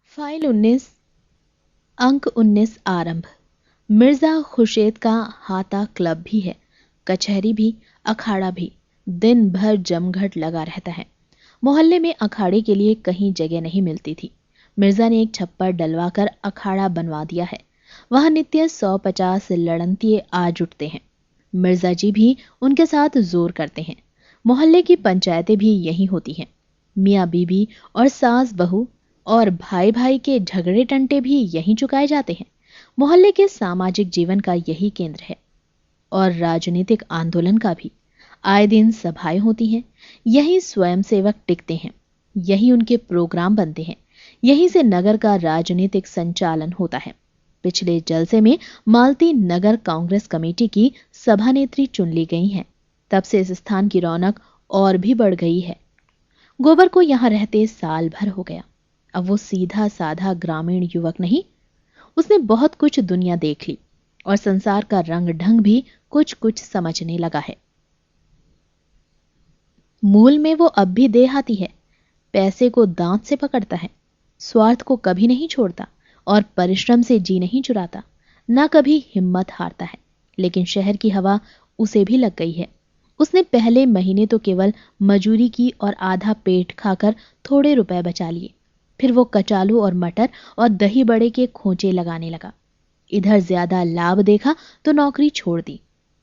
File 19 अंक 19 आरंभ। मिर्जा खुर्शीद का हाता क्लब भी है, कचहरी भी, अखाड़ा भी। दिन भर जमघट लगा रहता है। मोहल्ले में अखाड़े के लिए कहीं जगह नहीं मिलती थी। मिर्जा ने एक छप्पर डलवाकर अखाड़ा बनवा दिया है। वहां नित्य 150 लड़नतिये आ जुटते हैं। मिर्जा जी भी उनके साथ जोर करते हैं। मोहल्ले की पंचायतें भी यही होती हैं। मियाँ बीबी और सास बहू और भाई भाई के झगड़े टंटे भी यहीं चुकाए जाते हैं। मोहल्ले के सामाजिक जीवन का यही केंद्र है, और राजनीतिक आंदोलन का भी। आए दिन सभाएं होती हैं, यही स्वयंसेवक टिकते हैं, यही उनके प्रोग्राम बनते हैं, यहीं से नगर का राजनीतिक संचालन होता है। पिछले जलसे में मालती नगर कांग्रेस कमेटी की सभानेत्री चुन ली गई हैं। तब से इस स्थान की रौनक और भी बढ़ गई है। गोबर को यहां रहते साल भर हो गया। अब वो सीधा साधा ग्रामीण युवक नहीं, उसने बहुत कुछ दुनिया देख ली और संसार का रंग ढंग भी कुछ कुछ समझने लगा है। मूल में वो अब भी देहाती है। पैसे को दांत से पकड़ता है, स्वार्थ को कभी नहीं छोड़ता और परिश्रम से जी नहीं चुराता, ना कभी हिम्मत हारता है। लेकिन शहर की हवा उसे भी लग गई है। उसने पहले महीने तो केवल मजूरी की और आधा पेट खाकर थोड़े रुपए बचा लिए। फिर वो कचालू और मटर और दही बड़े के खोंचे लगाने लगा। इधर ज्यादा लाभ देखा तो नौकरी छोड़ दी।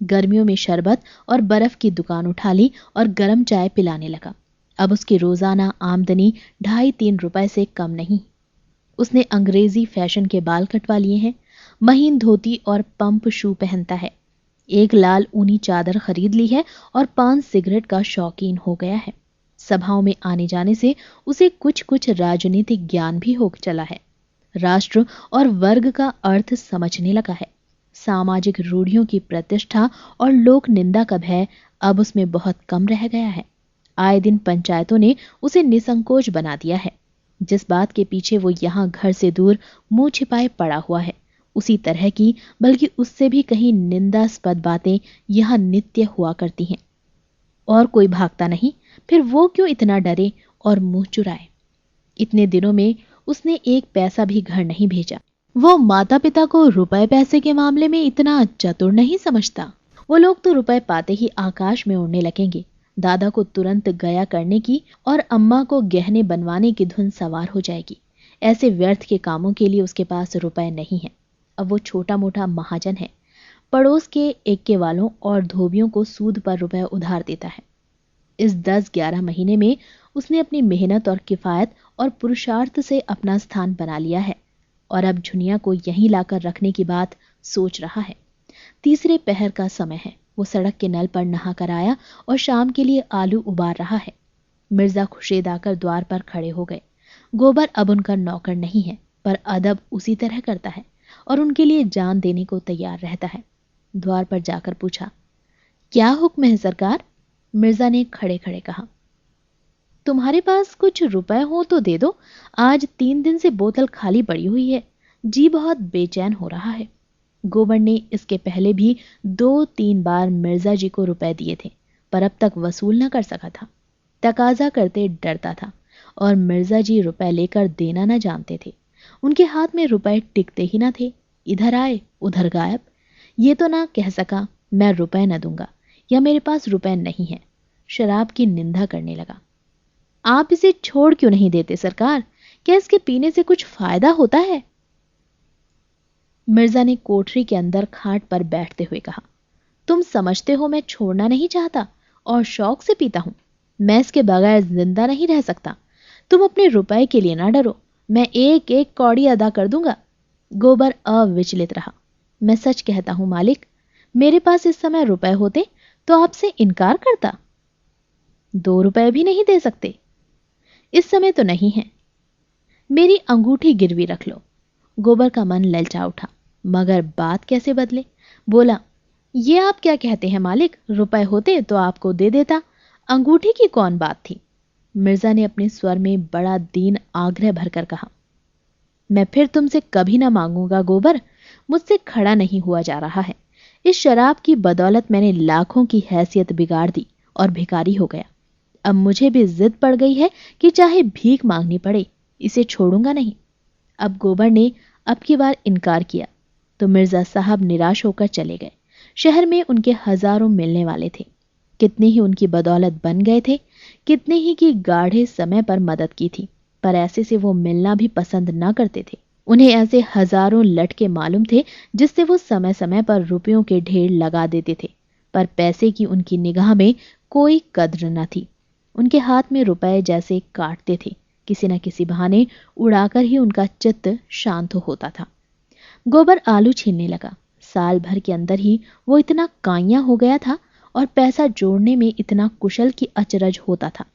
गर्मियों में शरबत और बर्फ की दुकान उठा ली और गर्म चाय पिलाने लगा। अब उसकी रोजाना आमदनी 2.5-3 रुपए से कम नहीं। उसने अंग्रेजी फैशन के बाल कटवा लिए हैं, महीन धोती और पंप शू पहनता है, एक लाल ऊनी चादर खरीद ली है और पान सिगरेट का शौकीन हो गया है। सभाओं में आने जाने से उसे कुछ कुछ राजनीतिक ज्ञान भी हो चला है। राष्ट्र और वर्ग का अर्थ समझने लगा है। सामाजिक रूढ़ियों की प्रतिष्ठा और लोक निंदा का भय अब उसमें बहुत कम रह गया है। आए दिन पंचायतों ने उसे निसंकोच बना दिया है। जिस बात के पीछे वो यहाँ घर से दूर मुंह छिपाए पड़ा हुआ है, उसी तरह की, बल्कि उससे भी कहीं निंदास्पद बातें यहाँ नित्य हुआ करती हैं। और कोई भागता नहीं, फिर वो क्यों इतना डरे और मुंह चुराए? इतने दिनों में उसने एक पैसा भी घर नहीं भेजा। वो माता पिता को रुपए पैसे के मामले में इतना चतुर नहीं समझता। वो लोग तो रुपए पाते ही आकाश में उड़ने लगेंगे। दादा को तुरंत गया करने की और अम्मा को गहने बनवाने की धुन सवार हो जाएगी। ऐसे व्यर्थ के कामों के लिए उसके पास रुपए नहीं है। अब वो छोटा मोटा महाजन है। पड़ोस के एक्के वालों और धोबियों को सूद पर रुपए उधार देता है। इस 10-11 महीने में उसने अपनी मेहनत और किफायत और पुरुषार्थ से अपना स्थान बना लिया है, और अब झुनिया को यहीं लाकर रखने की बात सोच रहा है। तीसरे पहर का समय है। वो सड़क के नल पर नहा कर आया और शाम के लिए आलू उबार रहा है। मिर्जा खुर्शीद आकर द्वार पर खड़े हो गए। गोबर अब उनका नौकर नहीं है, पर अदब उसी तरह करता है और उनके लिए जान देने को तैयार रहता है। द्वार पर जाकर पूछा, क्या हुक्म है सरकार? मिर्जा ने खड़े खड़े कहा, तुम्हारे पास कुछ रुपए हो तो दे दो। आज 3 दिन से बोतल खाली पड़ी हुई है, जी बहुत बेचैन हो रहा है। गोबर ने इसके पहले भी 2-3 बार मिर्जा जी को रुपए दिए थे, पर अब तक वसूल न कर सका था। तकाजा करते डरता था, और मिर्जा जी रुपए लेकर देना न जानते थे। उनके हाथ में रुपए टिकते ही न थे, इधर आए उधर गायब। ये तो ना कह सका मैं रुपए न दूंगा या मेरे पास रुपए नहीं है। शराब की निंदा करने लगा। आप इसे छोड़ क्यों नहीं देते सरकार? क्या इसके पीने से कुछ फायदा होता है? मिर्जा ने कोठरी के अंदर खाट पर बैठते हुए कहा, तुम समझते हो मैं छोड़ना नहीं चाहता और शौक से पीता हूं। मैं इसके बगैर जिंदा नहीं रह सकता। तुम अपने रुपए के लिए ना डरो, मैं एक एक कौड़ी अदा कर दूंगा। गोबर अविचलित रहा। मैं सच कहता हूं मालिक, मेरे पास इस समय रुपए होते तो आपसे इनकार करता। 2 रुपए भी नहीं दे सकते? इस समय तो नहीं है। मेरी अंगूठी गिरवी रख लो। गोबर का मन ललचा उठा, मगर बात कैसे बदले? बोला, ये आप क्या कहते हैं मालिक? रुपए होते तो आपको दे देता, अंगूठी की कौन बात थी? मिर्जा ने अपने स्वर में बड़ा दीन आग्रह भरकर कहा, मैं फिर तुमसे कभी ना मांगूंगा गोबर, मुझसे खड़ा नहीं हुआ जा रहा है। इस शराब की बदौलत मैंने लाखों की हैसियत बिगाड़ दी और भिखारी हो गया। अब मुझे भी जिद पड़ गई है कि चाहे भीख मांगनी पड़े, इसे छोड़ूंगा नहीं। अब गोबर ने अब की बार इनकार किया तो मिर्जा साहब निराश होकर चले गए। शहर में उनके हजारों मिलने वाले थे, कितने ही उनकी बदौलत बन गए थे, कितने ही की गाढ़े समय पर मदद की थी, पर ऐसे से वो मिलना भी पसंद न करते थे। उन्हें ऐसे हजारों लटके मालूम थे जिससे वो समय समय पर रुपयों के ढेर लगा देते थे, पर पैसे की उनकी निगाह में कोई कद्र न थी। उनके हाथ में रुपए जैसे काटते थे, किसी न किसी बहाने उड़ाकर ही उनका चित्त शांत होता था। गोबर आलू छीलने लगा। साल भर के अंदर ही वो इतना काइया हो गया था और पैसा जोड़ने में इतना कुशल की अचरज होता था।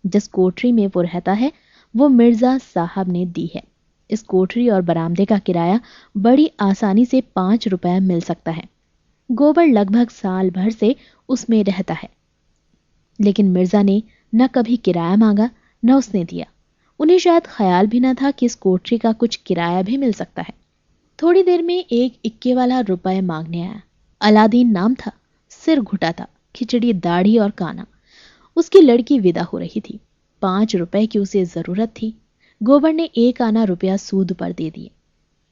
जिस कोठरी में वो रहता है वो मिर्जा साहब ने दी है। इस कोठरी और बरामदे का किराया बड़ी आसानी से 5 रुपए मिल सकता है। गोबर लगभग साल भर से उसमें रहता है, लेकिन मिर्जा ने न कभी किराया मांगा न उसने दिया। उन्हें शायद ख्याल भी न था कि इस कोठरी का कुछ किराया भी मिल सकता है। थोड़ी देर में एक इक्के वाला रुपए मांगने आया। अलादीन नाम था, सिर घुटा था, खिचड़ी दाढ़ी और काना। उसकी लड़की विदा हो रही थी। 5 रुपए की उसे जरूरत थी। गोबर ने 1 आना रुपया सूद पर दे दिए।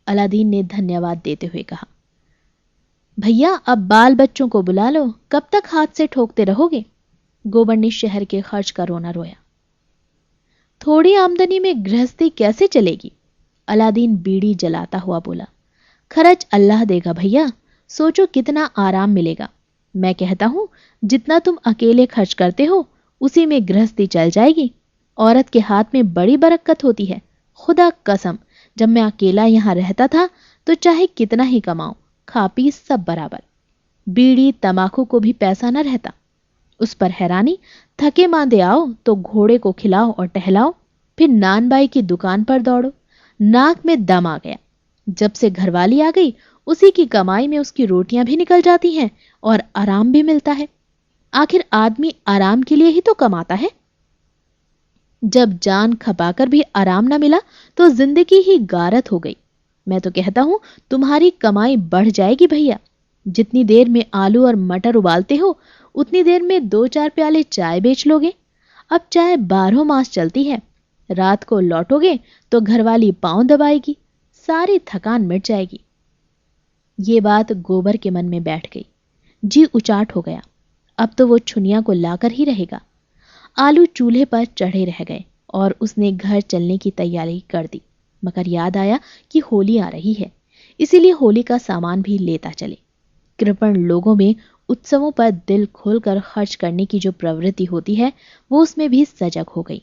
अलादीन ने धन्यवाद देते हुए कहा, भैया अब बाल बच्चों को बुला लो, कब तक हाथ से ठोकते रहोगे? गोबर ने शहर के खर्च का रोना रोया। थोड़ी आमदनी में गृहस्थी कैसे चलेगी? अलादीन बीड़ी जलाता हुआ बोला। खर्च अल्लाह देगा भैया, सोचो कितना आराम मिलेगा। मैं कहता हूं जितना तुम अकेले खर्च करते हो उसी में गृहस्थी चल जाएगी। औरत के हाथ में बड़ी बरकत होती है। खुदा कसम, जब मैं अकेला यहां रहता था तो चाहे कितना ही कमाऊं, खा पी सब बराबर। बीड़ी तमाकू को भी पैसा न रहता। उस पर हैरानी, थके मांदे आओ तो घोड़े को खिलाओ और टहलाओ, फिर नानबाई की दुकान पर दौड़ो। नाक में दम आ गया। जब से घरवाली आ गई उसी की कमाई में उसकी रोटियां भी निकल जाती हैं और आराम भी मिलता है। आखिर आदमी आराम के लिए ही तो कमाता है। जब जान खपाकर भी आराम ना मिला तो जिंदगी ही गारत हो गई। मैं तो कहता हूं तुम्हारी कमाई बढ़ जाएगी भैया। जितनी देर में आलू और मटर उबालते हो उतनी देर में 2-4 प्याले चाय बेच लोगे। अब चाय 12 मास चलती है। रात को लौटोगे तो घरवाली पांव दबाएगी, सारी थकान मिट जाएगी। ये बात गोबर के मन में बैठ गई। जी उचाट हो गया। अब तो वो छुनिया को लाकर ही रहेगा। आलू चूल्हे पर चढ़े रह गए और उसने घर चलने की तैयारी कर दी, मगर याद आया कि होली आ रही है, इसीलिए होली का सामान भी लेता चले। कृपण लोगों में उत्सवों पर दिल खोलकर खर्च करने की जो प्रवृत्ति होती है वो उसमें भी सजग हो गई।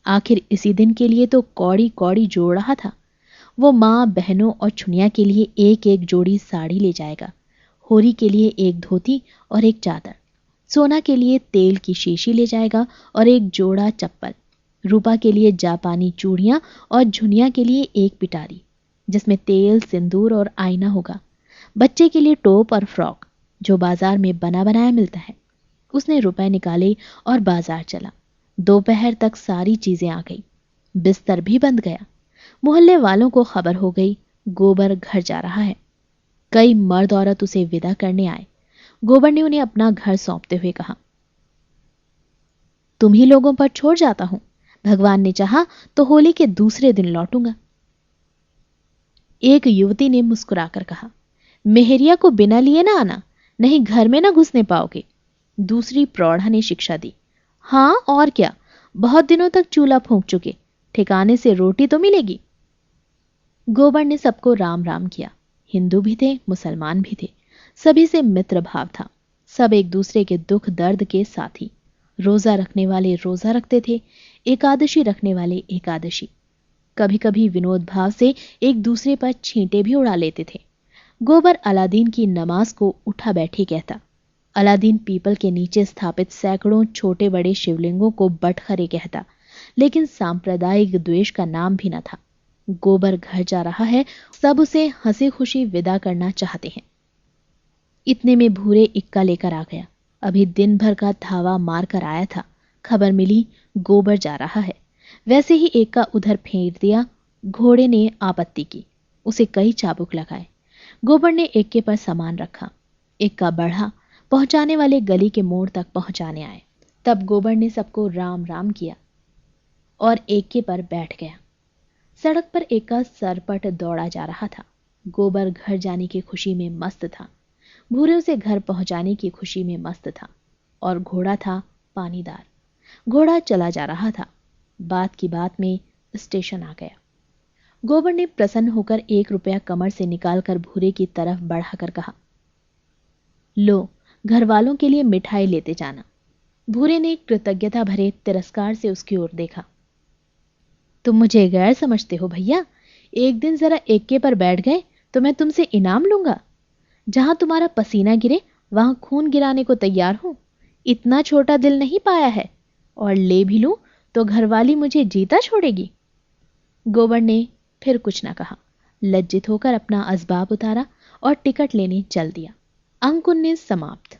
आखिर इसी दिन के लिए तो कौड़ी कौड़ी जोड़ रहा था। वो माँ बहनों और छुनिया के लिए एक एक जोड़ी साड़ी ले जाएगा, होरी के लिए एक धोती और एक चादर, सोना के लिए तेल की शीशी ले जाएगा और एक जोड़ा चप्पल, रूपा के लिए जापानी चूड़ियां और झुनिया के लिए एक पिटारी जिसमें तेल सिंदूर और आईना होगा, बच्चे के लिए टोप और फ्रॉक जो बाजार में बना बनाया मिलता है। उसने रुपए निकाले और बाजार चला। दोपहर तक सारी चीजें आ गई। बिस्तर भी बंध गया। मोहल्ले वालों को खबर हो गई गोबर घर जा रहा है। कई मर्द औरत उसे विदा करने आए। गोबर ने उन्हें अपना घर सौंपते हुए कहा, तुम ही लोगों पर छोड़ जाता हूं। भगवान ने चाहा तो होली के दूसरे दिन लौटूंगा। एक युवती ने मुस्कुराकर कहा, मेहरिया को बिना लिए ना आना, नहीं घर में ना घुसने पाओगे। दूसरी प्रौढ़ा ने शिक्षा दी, हां और क्या, बहुत दिनों तक चूल्हा फूंक चुके, ठिकाने से रोटी तो मिलेगी। गोबर ने सबको राम राम किया। हिंदू भी थे, मुसलमान भी थे, सभी से मित्र भाव था। सब एक दूसरे के दुख दर्द के साथी। रोजा रखने वाले रोजा रखते थे, एकादशी रखने वाले एकादशी। कभी कभी विनोद भाव से एक दूसरे पर छींटे भी उड़ा लेते थे। गोबर अलादीन की नमाज को उठा बैठी कहता। अलादीन पीपल के नीचे स्थापित सैकड़ों छोटे बड़े शिवलिंगों को बटखरे कहता, लेकिन सांप्रदायिक द्वेष का नाम भी न था। गोबर घर जा रहा है, सब उसे हंसी खुशी विदा करना चाहते हैं। इतने में भूरे इक्का लेकर आ गया। अभी दिन भर का धावा मार कर आया था। खबर मिली गोबर जा रहा है। वैसे ही एक का उधर फेंक दिया। घोड़े ने आपत्ति की, उसे कई चाबुक लगाए। गोबर ने एक्के पर सामान रखा। एक्का बढ़ा, पहुंचाने वाले गली के मोड़ तक पहुंचाने आए। तब गोबर ने सबको राम राम किया और एक्के पर बैठ गया। सड़क पर एक का सरपट दौड़ा जा रहा था। गोबर घर जाने की खुशी में मस्त था, भूरे उसे घर पहुंचाने की खुशी में मस्त था, और घोड़ा था पानीदार। घोड़ा चला जा रहा था। बात की बात में स्टेशन आ गया। गोबर ने प्रसन्न होकर 1 रुपया कमर से निकालकर भूरे की तरफ बढ़ाकर कहा, लो, घर वालों के लिए मिठाई लेते जाना। भूरे ने कृतज्ञता भरे तिरस्कार से उसकी ओर देखा। तुम मुझे गैर समझते हो भैया? एक दिन जरा एक्के पर बैठ गए तो मैं तुमसे इनाम लूंगा। जहां तुम्हारा पसीना गिरे वहां खून गिराने को तैयार हूं। इतना छोटा दिल नहीं पाया है, और ले भी लूं तो घरवाली मुझे जीता छोड़ेगी। गोबर ने फिर कुछ न कहा, लज्जित होकर अपना असबाब उतारा और टिकट लेने चल दिया। अंक 19 समाप्त।